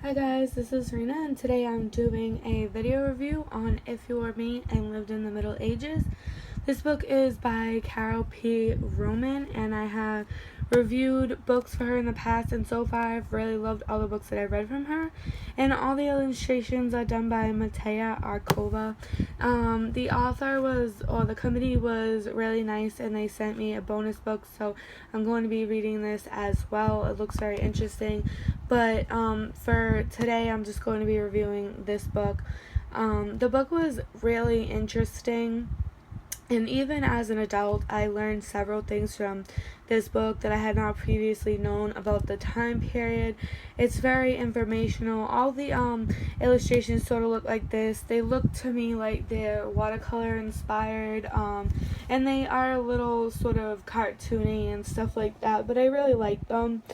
Hi guys, this is Rena and today I'm doing a video review on If You Were Me and Lived in the Middle Ages. This book is by Carol P. Roman and I have reviewed books for her in the past, and so far I've really loved all the books that I've read from her, and all the illustrations are done by Matea Arkova. The author the company was really nice and they sent me a bonus book, so I'm going to be reading this as well. It looks very interesting, but for today I'm just going to be reviewing this book. The book was really interesting, and even as an adult, I learned several things from this book that I had not previously known about the time period. It's very informational. All the illustrations sort of look like this. They look to me like they're watercolor inspired, and they are a little sort of cartoony and stuff like that, but I really like them.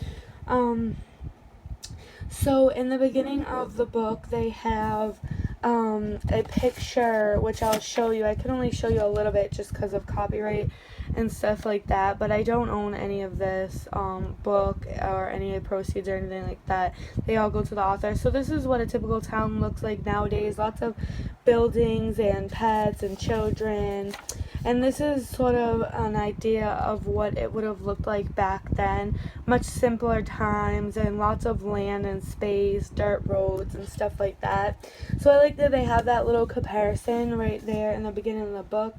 So in the beginning of the book, they have a picture, which I'll show you. I can only show you a little bit just because of copyright and stuff like that, but I don't own any of this book or any of the proceeds or anything like that. They all go to the author. So this is what a typical town looks like nowadays. Lots of buildings and pets and children. And this is sort of an idea of what it would have looked like back then. Much simpler times and lots of land and space, dirt roads and stuff like that. So I like that they have that little comparison right there in the beginning of the book.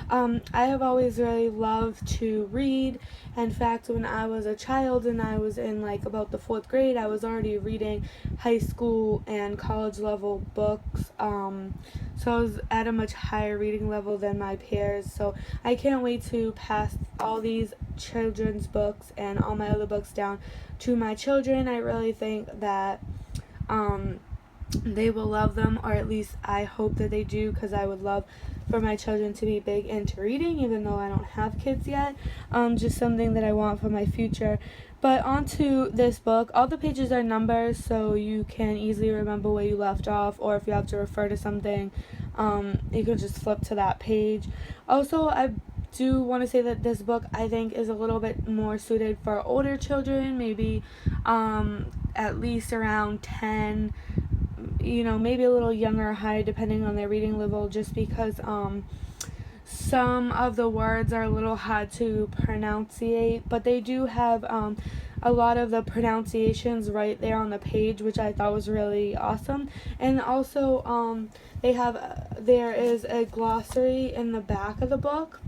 I have always really loved to read. In fact, when I was a child and I was in about the 4th grade, I was already reading high school and college level books. So I was at a much higher reading level than my peers. So I can't wait to pass all these children's books and all my other books down to my children. I really think that they will love them, or at least I hope that they do, because I would love for my children to be big into reading, even though I don't have kids yet. Just something that I want for my future. But onto this book, all the pages are numbers, so you can easily remember where you left off, or if you have to refer to something, you can just flip to that page. Also, I do want to say that this book, I think, is a little bit more suited for older children, maybe at least around 10, maybe a little younger or higher depending on their reading level, just because some of the words are a little hard to pronunciate, but they do have a lot of the pronunciations right there on the page, which I thought was really awesome. And also there is a glossary in the back of the book,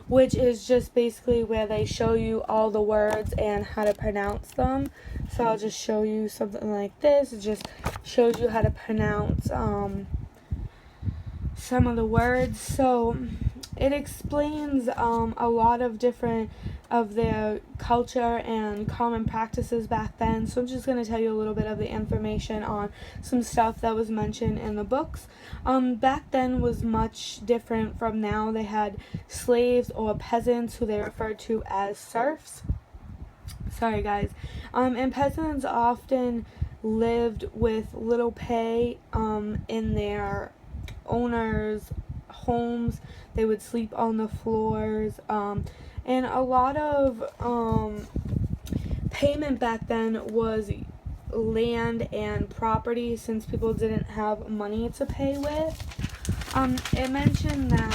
which is just basically where they show you all the words and how to pronounce them. So I'll just show you something like this. It just shows you how to pronounce some of the words. So it explains a lot of different of their culture and common practices back then. So I'm just going to tell you a little bit of the information on some stuff that was mentioned in the books. Back then was much different from now. They had slaves or peasants who they referred to as serfs. Sorry guys. And peasants often lived with little pay in their owners' homes. They would sleep on the floors, and a lot of payment back then was land and property, since people didn't have money to pay with. It mentioned that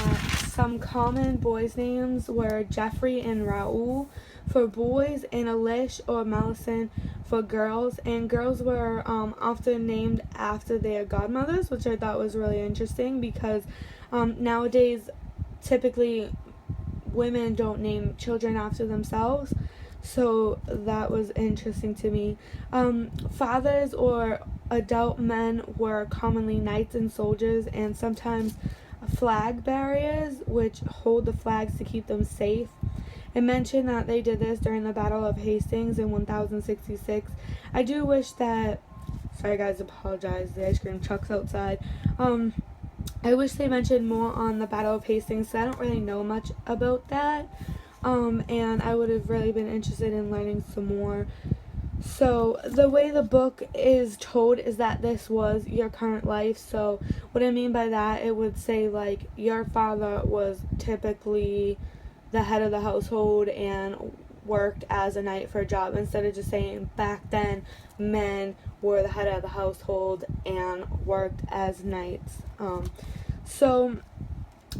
some common boys' names were Jeffrey and Raoul for boys, and Alish or Mellicent for girls, and girls were often named after their godmothers, which I thought was really interesting, because nowadays typically women don't name children after themselves, so that was interesting to me. Fathers or adult men were commonly knights and soldiers, and sometimes flag bearers, which hold the flags to keep them safe. It mentioned that they did this during the Battle of Hastings in 1066. I do wish that, sorry guys, apologize, the ice cream truck's outside. I wish they mentioned more on the Battle of Hastings, so I don't really know much about that. And I would have really been interested in learning some more. So the way the book is told is that this was your current life. So what I mean by that, it would say your father was typically the head of the household, and worked as a knight for a job, instead of just saying back then men were the head of the household and worked as knights. So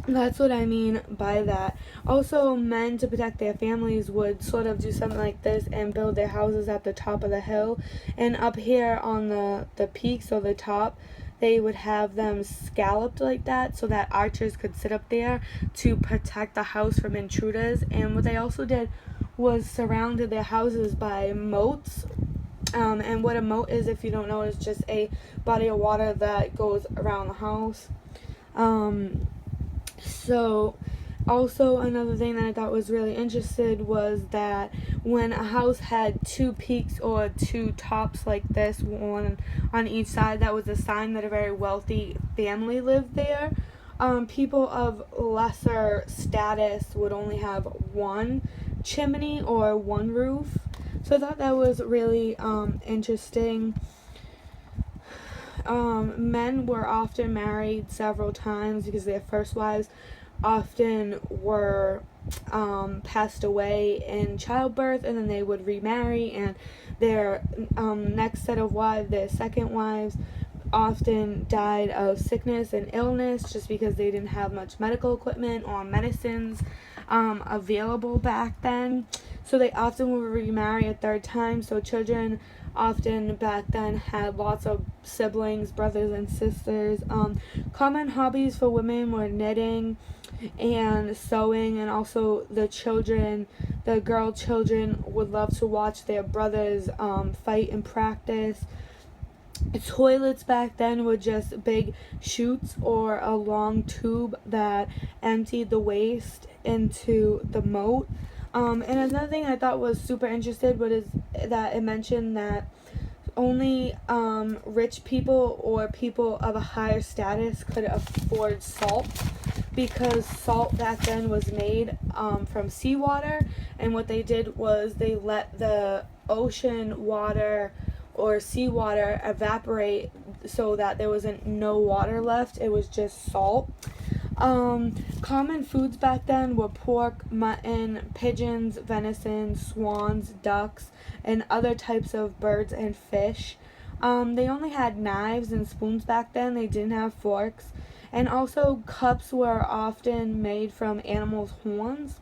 that's what I mean by that. Also, men, to protect their families, would sort of do something like this and build their houses at the top of the hill. And up here on the peaks or the top, they would have them scalloped like that so that archers could sit up there to protect the house from intruders. And what they also did was surrounded their houses by moats. And what a moat is, if you don't know, is just a body of water that goes around the house. So, also another thing that I thought was really interesting was that when a house had two peaks or two tops like this, one on each side, that was a sign that a very wealthy family lived there. People of lesser status would only have one chimney or one roof. So I thought that was really interesting. Men were often married several times because their first wives often were passed away in childbirth, and then they would remarry, and their next set of wives, their second wives, often died of sickness and illness just because they didn't have much medical equipment or medicines available back then. So they often would remarry a third time. So children often back then had lots of siblings, brothers and sisters. Common hobbies for women were knitting and sewing, and also the girl children would love to watch their brothers fight and practice. Toilets back then were just big chutes or a long tube that emptied the waste into the moat. And another thing I thought was super interesting was that it mentioned that only rich people or people of a higher status could afford salt, because salt back then was made from seawater, and what they did was they let the ocean water or seawater evaporate so that there wasn't no water left. It was just salt. Common foods back then were pork, mutton, pigeons, venison, swans, ducks, and other types of birds and fish. They only had knives and spoons back then. They didn't have forks. And also cups were often made from animals' horns.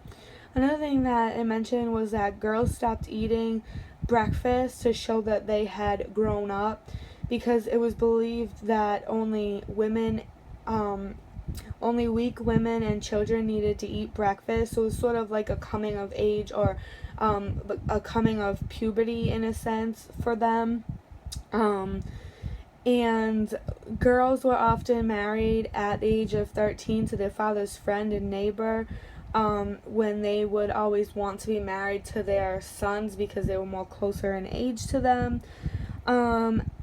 Another thing that it mentioned was that girls stopped eating breakfast to show that they had grown up, because it was believed that only weak women and children needed to eat breakfast. So it was sort of like a coming of age, or a coming of puberty in a sense for them. And girls were often married at the age of 13 to their father's friend and neighbor, when they would always want to be married to their sons because they were more closer in age to them.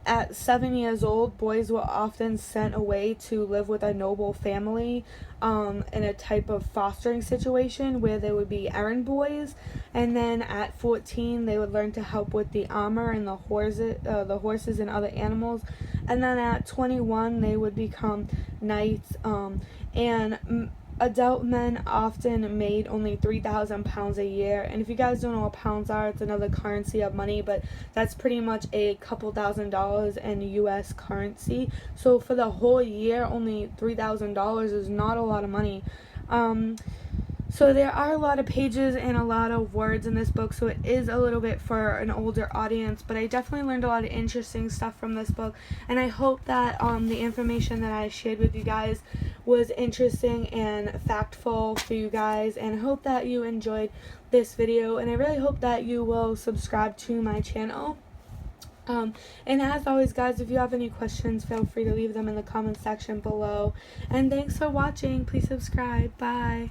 At 7 years old, boys were often sent away to live with a noble family in a type of fostering situation where they would be errand boys. And then at 14, they would learn to help with the armor and the horses and other animals. And then at 21, they would become knights. Adult men often made only 3,000 pounds a year. And if you guys don't know what pounds are, it's another currency of money, but that's pretty much a couple $1,000s in US currency. So for the whole year, only $3,000 is not a lot of money. So there are a lot of pages and a lot of words in this book, so it is a little bit for an older audience, but I definitely learned a lot of interesting stuff from this book, and I hope that the information that I shared with you guys was interesting and factful for you guys, and I hope that you enjoyed this video, and I really hope that you will subscribe to my channel. And as always, guys, if you have any questions, feel free to leave them in the comment section below. And thanks for watching. Please subscribe. Bye.